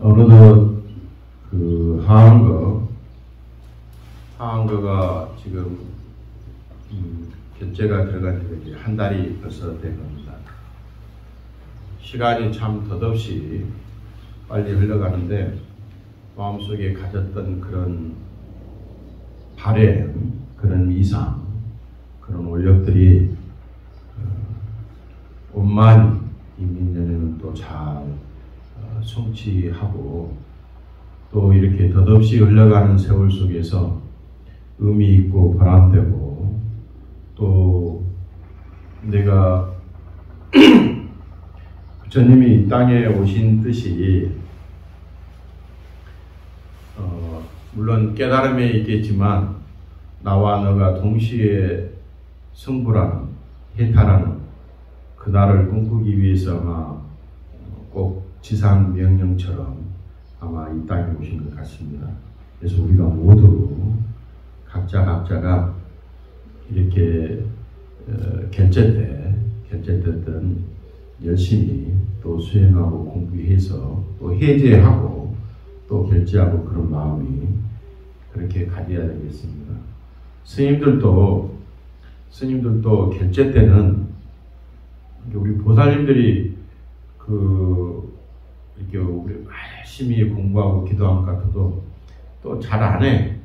어느덧 그 하한거가 지금 결제가 들어간 지 이제 한 달이 벌써 된 겁니다. 시간이 참 덧없이 빨리 흘러가는데 마음속에 가졌던 그런 바램, 그런 미상, 그런 원력들이 원만히 이민년에는 또 잘 성취하고 또 이렇게 덧없이 흘러가는 세월 속에서 의미 있고 보람되고 또 내가 부처님이 이 땅에 오신 뜻이 물론 깨달음에 있겠지만 나와 너가 동시에 성불하는 해탈하는 그날을 꿈꾸기 위해서 아마 꼭 지상 명령처럼 아마 이 땅에 오신 것 같습니다. 그래서 우리가 모두 각자가 이렇게 결제됐던 열심히 또 수행하고 공부해서 또 해제하고 또 결제하고 그런 마음이 그렇게 가져야 되겠습니다. 스님들도 결제 때는 우리 보살님들이 이렇게 우리 열심히 공부하고 기도한 것 같아도 또 잘 안 해.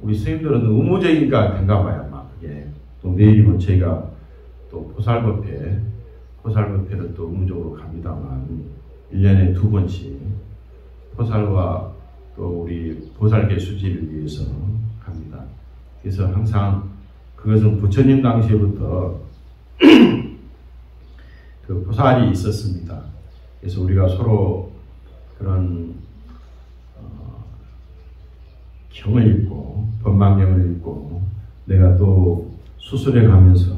우리 스님들은 의무적인가 된가 봐요. 막 그게 또 내일이면 저희가 또 포살법회를 또 의무적으로 갑니다만 1년에 2번씩 포살과 또 우리 보살계 수지를 위해서 갑니다. 그래서 항상 그것은 부처님 당시부터 그 포살이 있었습니다. 그래서 우리가 서로 그런 경을 읽고 법망경을 읽고 내가 또 수술해 가면서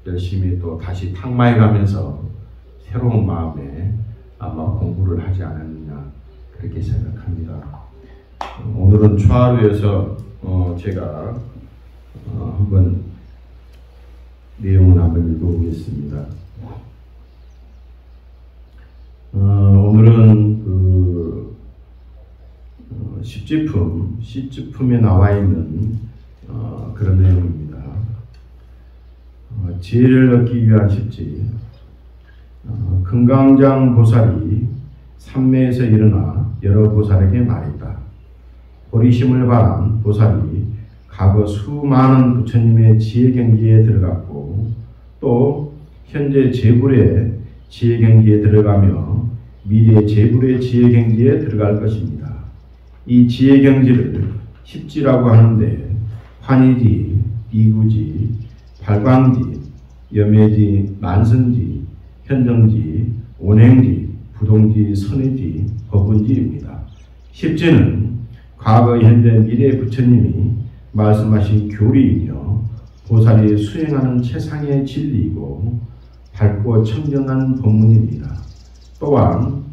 열심히 또 다시 탁마해 가면서 새로운 마음에 아마 공부를 하지 않았느냐 그렇게 생각합니다. 오늘은 추하루에서 제가 한번 내용을 한번 읽어보겠습니다. 오늘은 시집품에 나와 있는 그런 내용입니다. 지혜를 얻기 위한 십지. 금강장 보살이 삼매에서 일어나 여러 보살에게 말했다. 보리심을 바란 보살이 과거 수많은 부처님의 지혜 경지에 들어갔고 또 현재 제불의 지혜 경지에 들어가며 미래 제불의 지혜 경지에 들어갈 것입니다. 이 지혜 경지를 십지라고 하는데 환희지, 이구지, 발광지, 염해지, 만성지, 현정지, 온행지, 부동지, 선해지, 법운지입니다. 십지는 과거, 현재, 미래 부처님이 말씀하신 교리이며 보살이 수행하는 최상의 진리이고 밝고 청정한 법문입니다. 또한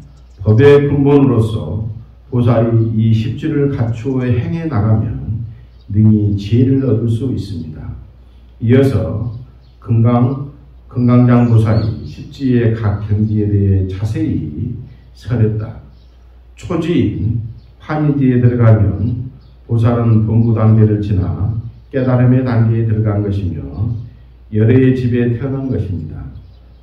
법의 근본으로서 보살이 이 십지를 갖추어 행해 나가면 능히 지혜를 얻을 수 있습니다. 이어서 금강장 보살이 십지의 각 경지에 대해 자세히 설했다. 초지인 환희지에 들어가면 보살은 본부 단계를 지나 깨달음의 단계에 들어간 것이며 열애의 집에 태어난 것입니다.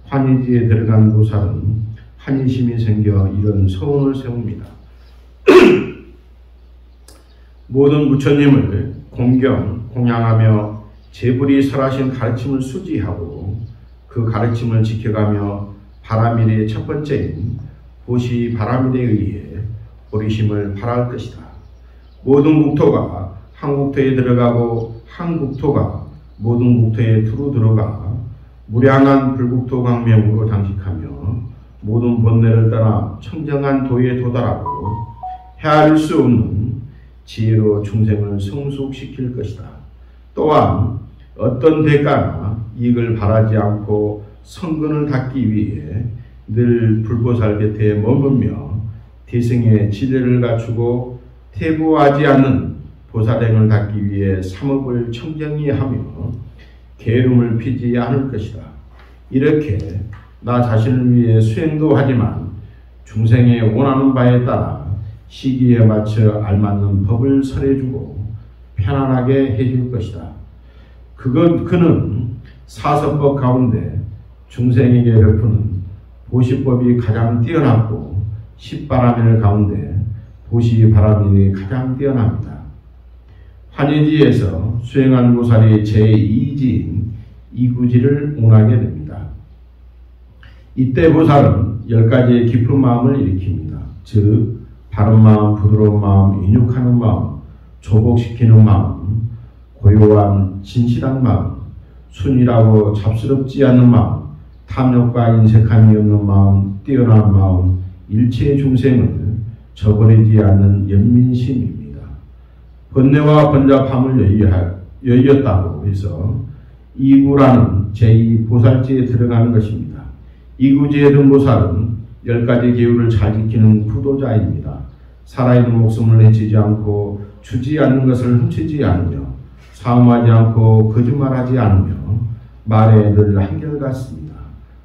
환희지에 들어간 보살은 환희심이 생겨 이런 서원을 세웁니다. 모든 부처님을 공양하며 제불이 설하신 가르침을 수지하고 그 가르침을 지켜가며 바라밀의 첫 번째인 보시 바라밀에 의해 보리심을 발할 것이다. 모든 국토가 한 국토에 들어가고 한 국토가 모든 국토에 두루 들어가 무량한 불국토 광명으로 장식하며 모든 본래를 따라 청정한 도에 도달하고 헤아릴 수 없는 지혜로 중생을 성숙시킬 것이다. 또한 어떤 대가나 이익을 바라지 않고 성근을 닦기 위해 늘 불보살 곁에 머물며 대승의 지례를 갖추고 퇴보하지 않는 보살행을 닦기 위해 삼업을 청정히 하며 게으름을 피지 않을 것이다. 이렇게 나 자신을 위해 수행도 하지만 중생의 원하는 바에 따라 시기에 맞춰 알맞는 법을 설해주고 편안하게 해줄 것이다. 그는 사서법 가운데 중생에게 베푸는 보시법이 가장 뛰어났고 십바라밀 가운데 보시바라밀이 가장 뛰어납니다. 환희지에서 수행한 보살이 제2지인 이구지를 옹하게 됩니다. 이때 보살은 10가지의 깊은 마음을 일으킵니다. 즉 바른 마음, 부드러운 마음, 인육하는 마음, 조복시키는 마음, 고요한 진실한 마음, 순이라고 잡스럽지 않는 마음, 탐욕과 인색함이 없는 마음, 뛰어난 마음, 일체 중생을 저버리지 않는 연민심입니다. 번뇌와 번잡함을 여의었다고 해서 이구라는 제2보살지에 들어가는 것입니다. 이구지에 든 보살은 10가지 계율을 잘 지키는 구도자입니다. 살아있는 목숨을 해치지 않고 주지 않는 것을 훔치지 않으며 사음하지 않고 거짓말하지 않으며 말에 늘 한결같습니다.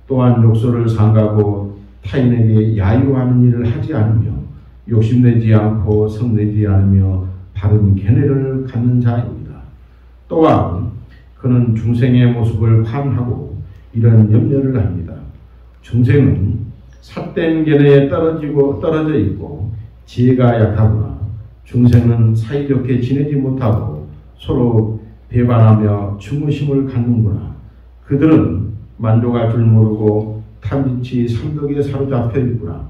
또한 욕설을 삼가고 타인에게 야유하는 일을 하지 않으며 욕심내지 않고 성내지 않으며 바른 견해를 갖는 자입니다. 또한 그는 중생의 모습을 관하고 이런 염려를 합니다. 중생은 삿된 견해에 떨어져 있고 지혜가 약하구나. 중생은 사이좋게 지내지 못하고 서로 배반하며 충무심을 갖는구나. 그들은 만족할 줄 모르고 탐진치 삼독에 사로잡혀 있구나.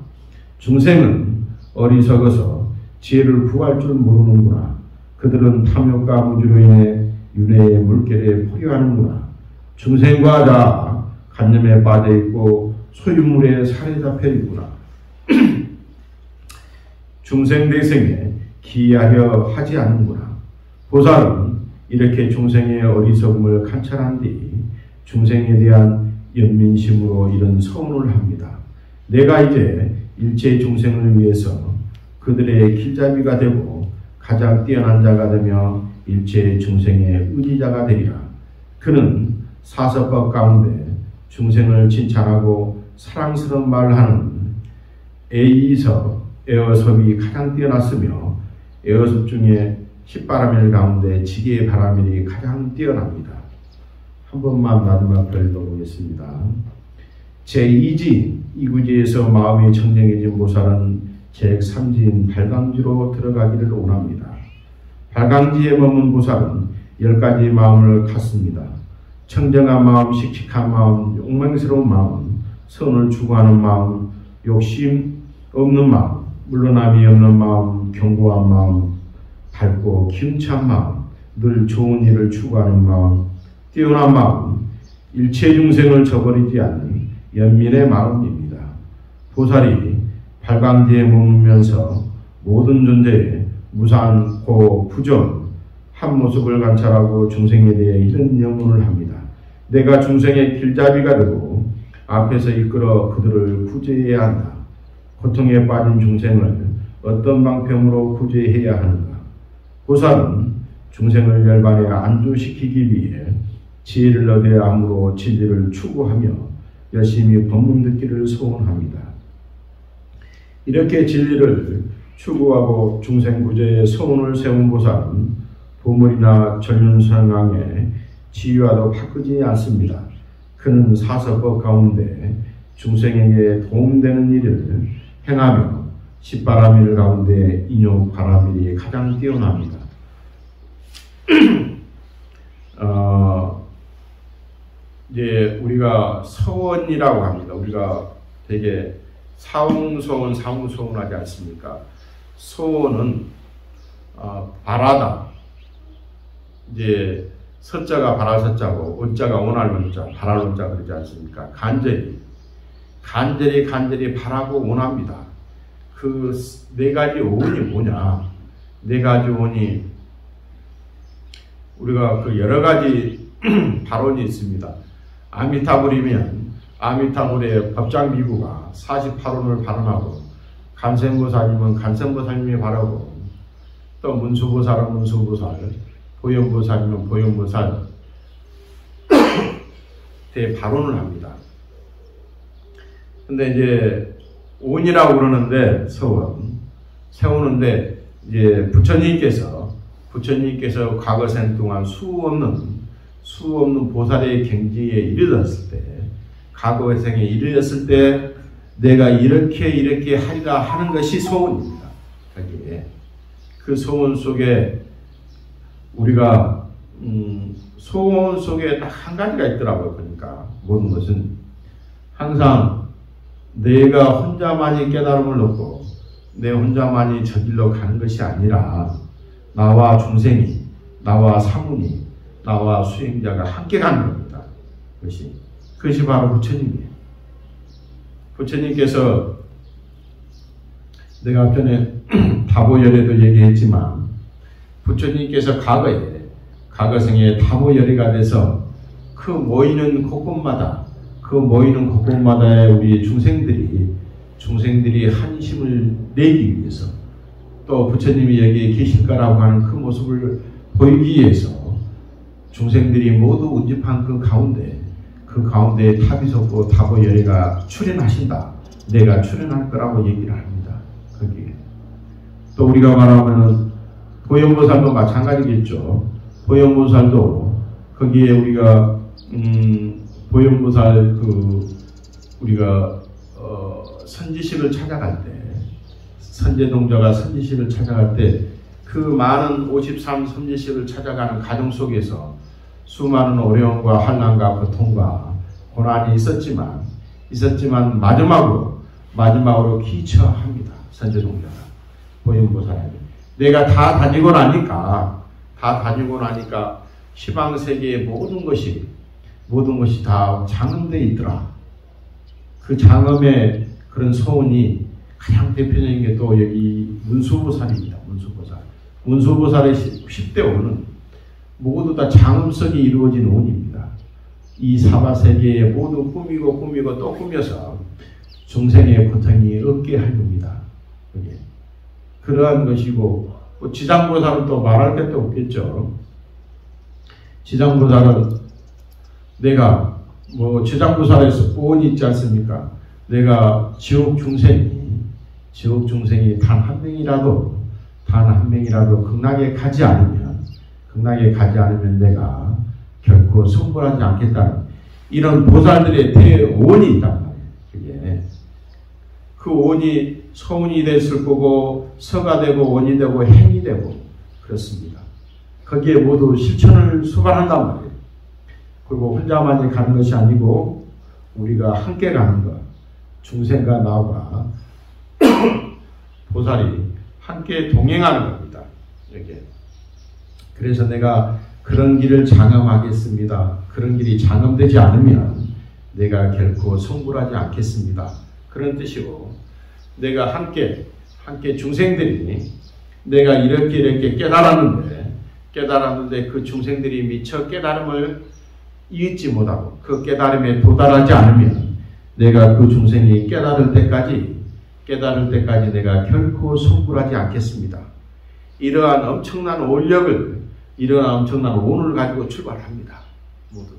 중생은 어리석어서 지혜를 구할 줄 모르는구나. 그들은 탐욕과 무지로 인해 윤회의 물결에 포효하는구나. 중생과 다 간념에 빠져 있고 소유물에 살에 잡혀 있구나. 중생 대생에 기하려 하지 않는구나. 보살은 이렇게 중생의 어리석음을 관찰한 뒤 중생에 대한 연민심으로 이런 서원을 합니다. 내가 이제 일체 중생을 위해서 그들의 길잡이가 되고 가장 뛰어난 자가 되며 일체 중생의 의지자가 되리라. 그는 사서법 가운데 중생을 칭찬하고 사랑스러운 말을 하는 에어섭이 가장 뛰어났으며 에어섭 중에 십바라밀 가운데 지게의 바라밀이 가장 뛰어납니다. 한 번만 마지막 별 읽어보겠습니다. 제2지 이구지에서 마음이 청정해진 보살은 제3지인 발광지로 들어가기를 원합니다. 발광지에 머문 보살은 10가지 마음을 갖습니다. 청정한 마음, 씩씩한 마음, 용맹스러운 마음, 선을 추구하는 마음, 욕심 없는 마음, 물러남이 없는 마음, 견고한 마음, 밝고 기운찬 마음, 늘 좋은 일을 추구하는 마음, 뛰어난 마음, 일체 중생을 저버리지 않는 연민의 마음입니다. 보살이 발광지에 머물면서 모든 존재의 무상고 부정 한 모습을 관찰하고 중생에 대해 이런 염문을 합니다. 내가 중생의 길잡이가 되고 앞에서 이끌어 그들을 구제해야 한다. 고통에 빠진 중생을 어떤 방편으로 구제해야 하는가. 보살은 중생을 열반에 안주시키기 위해 지혜를 얻어 암으로 진리를 추구하며 열심히 법문 듣기를 소원합니다. 이렇게 진리를 추구하고 중생 구제에 소원을 세운 보살은 보물이나 전륜선왕의 지위와도 바꾸지 않습니다. 그는 사서법 가운데 중생에게 도움되는 일을 행하며 십바라밀 가운데 인욕바라밀이 가장 뛰어납니다. 이제 우리가 서원이라고 합니다. 우리가 되게 사웅소원, 사웅소원 하지 않습니까? 소원은 바라다. 이제 서자가 바랄 서자고 원자가 원할 원자, 바랄 원자 그러지 않습니까? 간절히 바라고 원합니다. 그 4가지 오원이 뭐냐? 네 가지 오니 우리가 그 여러 가지 발언이 있습니다. 아미타불이면 아미타불의 법장비구가 48원을 발언하고, 간센보살이면 간센보살님이 발언하고, 또 문수보살은 문수보살, 보현보살이면 보현보살 대 발언을 합니다. 근데 이제 온이라고 그러는데 서원 세우는데 이제 부처님께서 과거 생 동안 수 없는 보살의 경지에 이르렀을 때, 과거 생에 이르렀을 때 내가 이렇게 하리라 하는 것이 소원입니다. 여기에 그 소원 속에 우리가 소원 속에 딱 한 가지가 있더라고요. 그러니까 모든 것은 항상 내가 혼자만이 깨달음을 얻고 내 혼자만이 저 길로 가는 것이 아니라 나와 중생이, 나와 사문이, 나와 수행자가 함께 가는 겁니다. 그것이 바로 부처님이에요. 부처님께서 내가 전에 다보열에도 얘기했지만, 부처님께서 과거생에 다보열이가 돼서 그 모이는 곳곳마다의 우리 중생들이 한심을 내기 위해서, 또 부처님이 여기에 계실 거라고 하는 그 모습을 보이기 위해서 중생들이 모두 운집한 그 가운데에 탑이 섰고 다보열이가 출현하신다. 내가 출현할 거라고 얘기를 합니다. 거기에. 또 우리가 말하면은 보현보살도 마찬가지겠죠. 보현보살도 거기에 우리가 보현보살 우리가 선지식을 찾아갈 때, 선제동자가 선지식을 찾아갈 때 그 많은 53 선지식을 찾아가는 과정 속에서 수많은 어려움과 환난과 고통과 고난이 있었지만 마지막으로 기처합니다. 선제동자가 보현보살에게. 내가 다 다니고 나니까 시방세계의 모든 것이 다 장엄되어 있더라. 그 장엄의 그런 소원이 가장 대표적인 게 또 여기 문수보살입니다. 문수보살의 10대 오는 모두 다 장엄성이 이루어진 온입니다. 이 사바세계에 모두 꾸미고 또 꾸며서 중생의 고통이 없게 할 겁니다. 그러한 것이고, 지장보살은 또 말할 것도 없겠죠. 지장보살은 내가 지장보살에서 온이 있지 않습니까? 내가 지옥 중생이 단 한 명이라도 극락에 가지 않으면 내가 결코 성불하지 않겠다는 이런 보살들의 대원이 있단 말이에요. 그 원이 소문이 됐을 거고, 서가 되고 원이 되고 행이 되고 그렇습니다. 거기에 모두 실천을 수반한단 말이에요. 그리고 혼자만이 가는 것이 아니고 우리가 함께 가는 것, 중생과 나와 보살이 함께 동행하는 겁니다. 이렇게. 그래서 내가 그런 길을 장엄하겠습니다. 그런 길이 장엄되지 않으면 내가 결코 성불하지 않겠습니다. 그런 뜻이고, 내가 함께 중생들이 내가 이렇게 깨달았는데 그 중생들이 미처 깨달음을 잊지 못하고 그 깨달음에 도달하지 않으면 내가 그 중생이 깨달을 때까지 내가 결코 성불하지 않겠습니다. 이러한 엄청난 온을 가지고 출발합니다. 모두.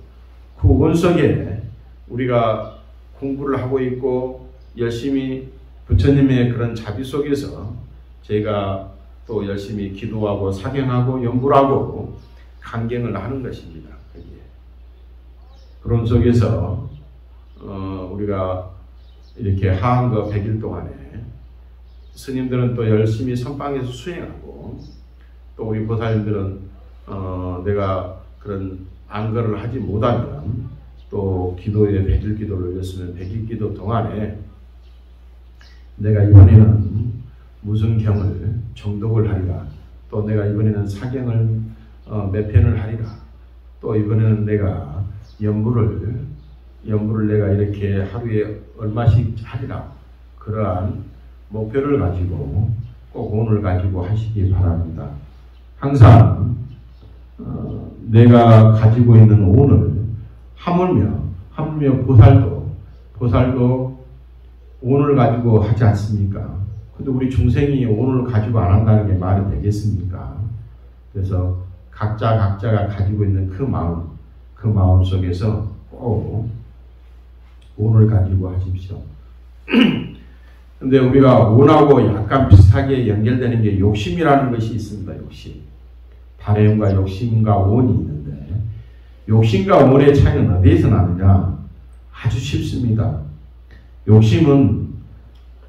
그 온 속에 우리가 공부를 하고 있고 열심히 부처님의 그런 자비 속에서 제가 또 열심히 기도하고 사경하고 연구를 하고 강경을 하는 것입니다. 그런 속에서 우리가 이렇게 하한거 100일 동안에 스님들은 또 열심히 선방에서 수행하고, 또 우리 보살님들은 내가 그런 안거를 하지 못하면 또 기도에 100일 기도를 올렸으면 100일 기도 동안에 내가 이번에는 무슨 경을 정독을 하리라, 또 내가 이번에는 사경을 몇 편을 하리라, 또 이번에는 내가 연부를 내가 이렇게 하루에 얼마씩 하리라, 그러한 목표를 가지고 꼭 오늘 가지고 하시기 바랍니다. 항상 내가 가지고 있는 오늘, 하물며 보살도 오늘 가지고 하지 않습니까? 근데 우리 중생이 오늘 가지고 안 한다는 게 말이 되겠습니까? 그래서 각자가 가지고 있는 그 마음 속에서 꼭 오늘 가지고 하십시오. 근데 우리가 온하고 약간 비슷하게 연결되는 게 욕심이라는 것이 있습니다. 욕심. 바램과 욕심과 온이 있는데, 욕심과 온의 차이는 어디에서 나느냐? 아주 쉽습니다. 욕심은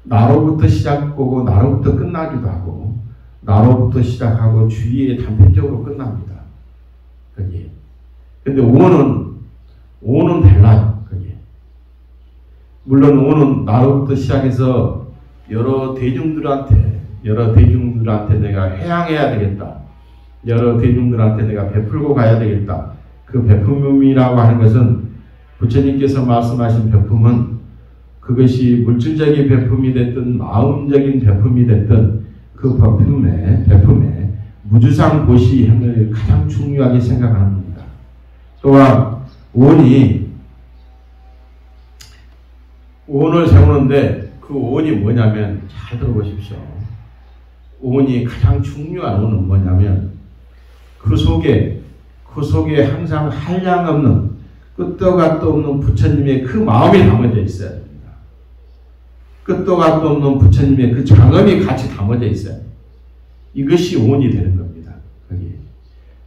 나로부터 시작하고 나로부터 끝나기도 하고, 나로부터 시작하고 주위에 단편적으로 끝납니다. 그게. 근데 온은 달라요. 그게. 물론 온은 나로부터 시작해서 여러 대중들한테 내가 해양해야 되겠다. 여러 대중들한테 내가 베풀고 가야 되겠다. 그 베품이라고 하는 것은 부처님께서 말씀하신 베품은 그것이 물질적인 베품이 됐든 마음적인 베품이 됐든 그 베품에 무주상 보시행을 가장 중요하게 생각하는 겁니다. 또한 온을 세우는데 그 온이 뭐냐면 잘 들어보십시오. 온이 가장 중요한 온은 뭐냐면 그 속에 항상 한량없는 끝도 갓도 없는 부처님의 그 마음이 담아져 있어야 됩니다. 끝도 갓도 없는 부처님의 그 장엄이 같이 담아져 있어야 됩니다. 이것이 온이 되는 겁니다. 거기.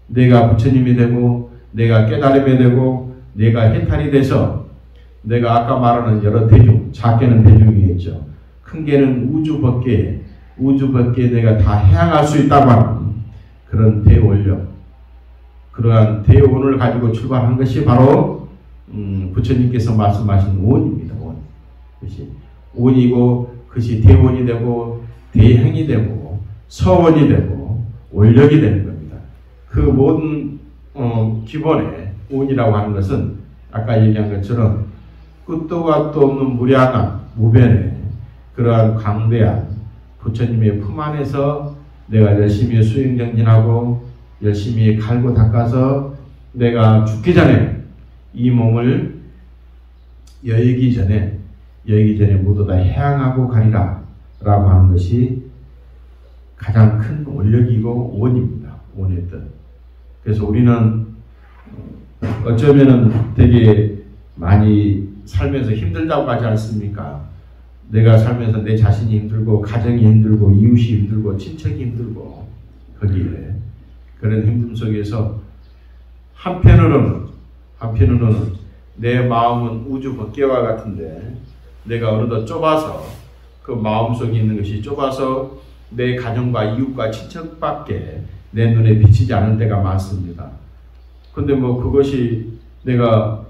내가 부처님이 되고 내가 깨달음이 되고 내가 해탈이 돼서 내가 아까 말하는 여러 대중, 작게는 대중이겠죠. 큰 게는 우주 밖에 내가 다 해양할 수 있다고 하는 그런 대원력, 그러한 대원을 가지고 출발한 것이 바로 부처님께서 말씀하신 온입니다. 온. 그것이 온이고 그것이 대원이 되고 대행이 되고 서원이 되고 원력이 되는 겁니다. 그 모든 기본에 온이라고 하는 것은 아까 얘기한 것처럼 끝도 갓도 없는 무량한 무변의 그러한 광대한 부처님의 품 안에서 내가 열심히 수행정진하고 열심히 갈고 닦아서 내가 죽기 전에 이 몸을 여의기 전에 모두 다 해양하고 가리라 라고 하는 것이 가장 큰 원력이고 원입니다. 원의 뜻. 그래서 우리는 어쩌면은 되게 많이 살면서 힘들다고 하지 않습니까? 내가 살면서 내 자신이 힘들고 가정이 힘들고 이웃이 힘들고 친척이 힘들고 거기에 그런 힘듦 속에서 한편으로는 내 마음은 우주 밖에와 같은데 내가 어느덧 좁아서 그 마음속에 있는 것이 좁아서 내 가정과 이웃과 친척밖에 내 눈에 비치지 않을 때가 많습니다. 근데 그것이 내가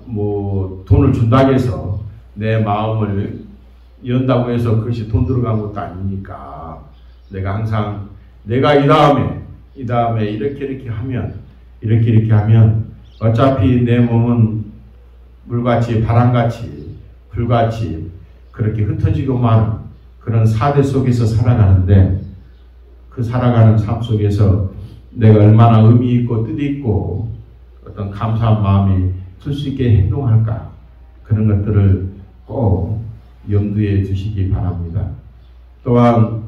돈을 준다고 해서 내 마음을 연다고 해서 그것이 돈 들어간 것도 아니니까 내가 항상 내가 이 다음에 이렇게 하면 어차피 내 몸은 물같이 바람같이 불같이 그렇게 흩어지고만 그런 사대 속에서 살아가는데 그 살아가는 삶 속에서 내가 얼마나 의미 있고 뜻 있고 어떤 감사한 마음이 들 수 있게 행동할까 그런 것들을 꼭 염두에 두시기 바랍니다. 또한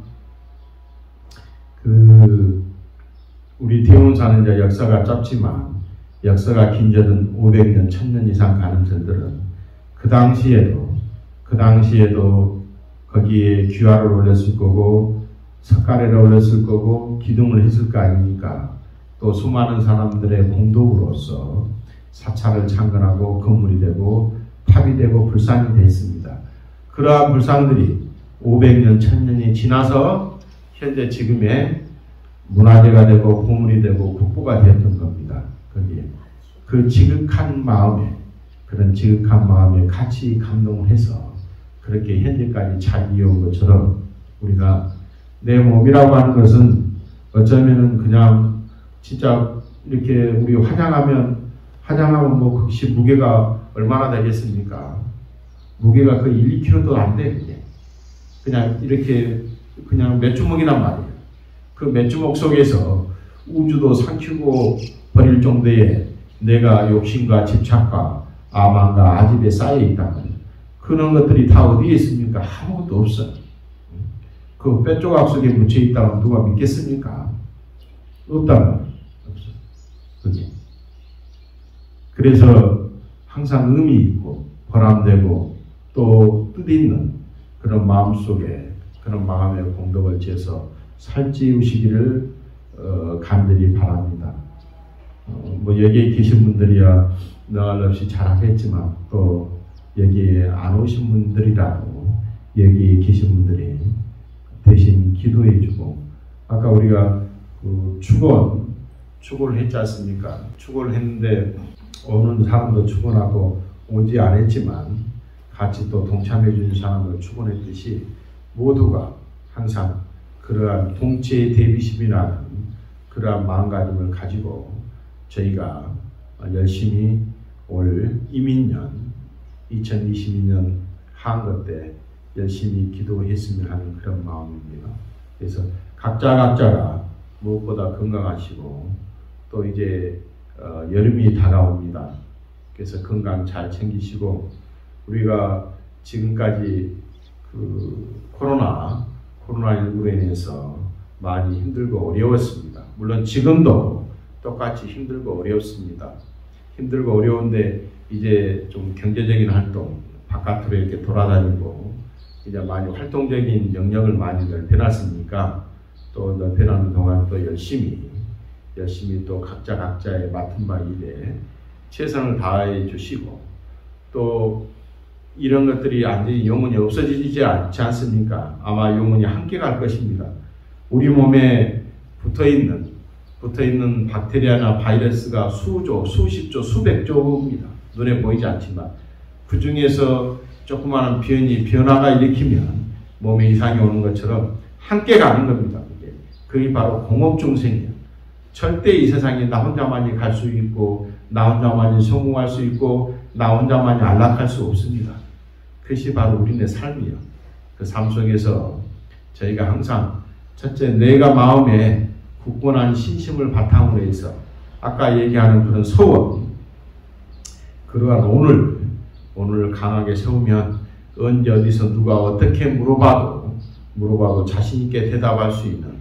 우리 태운사는 이제 역사가 짧지만 역사가 긴저든 500년, 1000년 이상 가는 절들은 그 당시에도 거기에 귀화를 올렸을 거고 석가래를 올렸을 거고 기둥을 했을 거 아닙니까? 또 수많은 사람들의 공덕으로서 사찰을 창건하고 건물이 되고 탑이 되고 불상이 됐습니다. 그러한 불상들이 500년, 1000년이 지나서 현재 지금의 문화재가 되고 보물이 되고 국보가 되었던 겁니다. 거기에 그 지극한 마음에 같이 감동을 해서 그렇게 현재까지 잘 이어온 것처럼 우리가 내 몸이라고 하는 것은 어쩌면은 그냥 진짜 이렇게 우리 화장하면 그것이 무게가 얼마나 되겠습니까? 무게가 거의 1, 2kg도 안 돼. 그냥 이렇게 그냥 몇 주먹이란 말이에요. 그 맷주먹 속에서 우주도 삼키고 버릴 정도의 내가 욕심과 집착과 아망과 아집에 쌓여 있다면 그런 것들이 다 어디에 있습니까? 아무것도 없어요. 그 뼈조각 속에 묻혀 있다면 누가 믿겠습니까? 없다면 없어요. 그게. 그래서 항상 의미 있고 보람되고 또 뜻있는 그런 마음속에 그런 마음의 공덕을 지어서 살찌우시기를 간절히 바랍니다. 뭐 여기에 계신 분들이야 너할 없이 잘하겠지만 또 여기에 안 오신 분들이라도 여기에 계신 분들이 대신 기도해주고 아까 우리가 그 축원을 했지 않습니까? 축원을 했는데 오는 사람도 축원하고 오지 않았지만 같이 또 동참해 주는 사람을 축원했듯이 모두가 항상 그러한 동체의 대비심이라는 그러한 마음가짐을 가지고 저희가 열심히 올 이민년 2022년 한거 때 열심히 기도했으면 하는 그런 마음입니다. 그래서 각자가 무엇보다 건강하시고 또 이제 여름이 다가옵니다. 그래서 건강 잘 챙기시고 우리가 지금까지 그 코로나19로 인해서 많이 힘들고 어려웠습니다. 물론 지금도 똑같이 힘들고 어렵습니다. 힘들고 어려운데 이제 좀 경제적인 활동 바깥으로 이렇게 돌아다니고 이제 많이 활동적인 영역을 많이 넓혀놨으니까 또 넓혀놓는 동안 또 열심히 또 각자의 맡은 바 일에 최선을 다해 주시고 또 이런 것들이 완전히 영원히 없어지지 않지 않습니까? 아마 영원히 함께 갈 것입니다. 우리 몸에 붙어있는 박테리아나 바이러스가 수조, 수십조, 수백조입니다. 눈에 보이지 않지만 그 중에서 조그마한 변화가 일으키면 몸에 이상이 오는 것처럼 함께 가는 겁니다. 그게 바로 공업중생이에요. 절대 이 세상에 나 혼자만이 갈 수 있고 나 혼자만이 성공할 수 있고 나 혼자만이 안락할 수 없습니다. 그것이 바로 우리네 삶이에요. 그 삶 속에서 저희가 항상 첫째 내가 마음에 굳건한 신심을 바탕으로 해서 아까 얘기하는 그런 소원 그러한 오늘 강하게 세우면 언제 어디서 누가 어떻게 물어봐도 자신있게 대답할 수 있는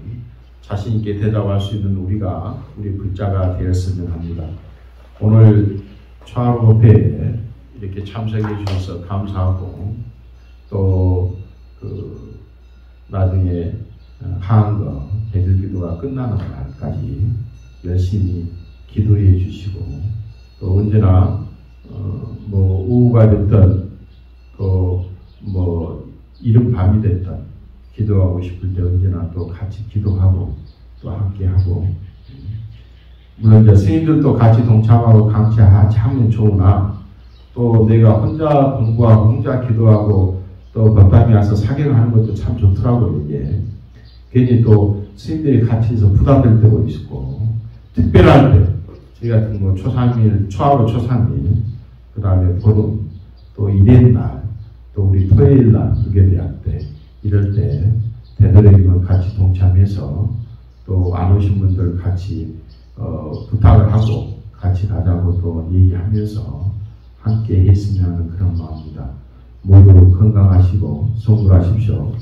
우리 불자가 되었으면 합니다. 오늘 초하루법회에 이렇게 참석해 주셔서 감사하고 또 나중에 하한거 대들기도가 끝나는 날까지 열심히 기도해 주시고 또 언제나 뭐 오후가 됐든 또 뭐 이른 밤이 됐든 기도하고 싶을 때 언제나 또 같이 기도하고 또 함께하고 물론 이제 스님들도 같이 동참하고 같이 하면 좋으나 또 내가 혼자 공부하고 혼자 기도하고 또 법당에 와서 사경하는 것도 참 좋더라고요. 이게 괜히 또 스님들이 같이 해서 부담될 때도 있고 특별할 때 저희 같은 거 초하루 초삼일 그 다음에 보름 또 일요일날 또 우리 토요일날 무교대학 때 이럴 때 되도록이면 같이 동참해서 또 안 오신 분들 같이 부탁을 하고 같이 가자고 또 얘기하면서 함께 했으면 하는 그런 마음입니다. 모두 건강하시고 성불하십시오.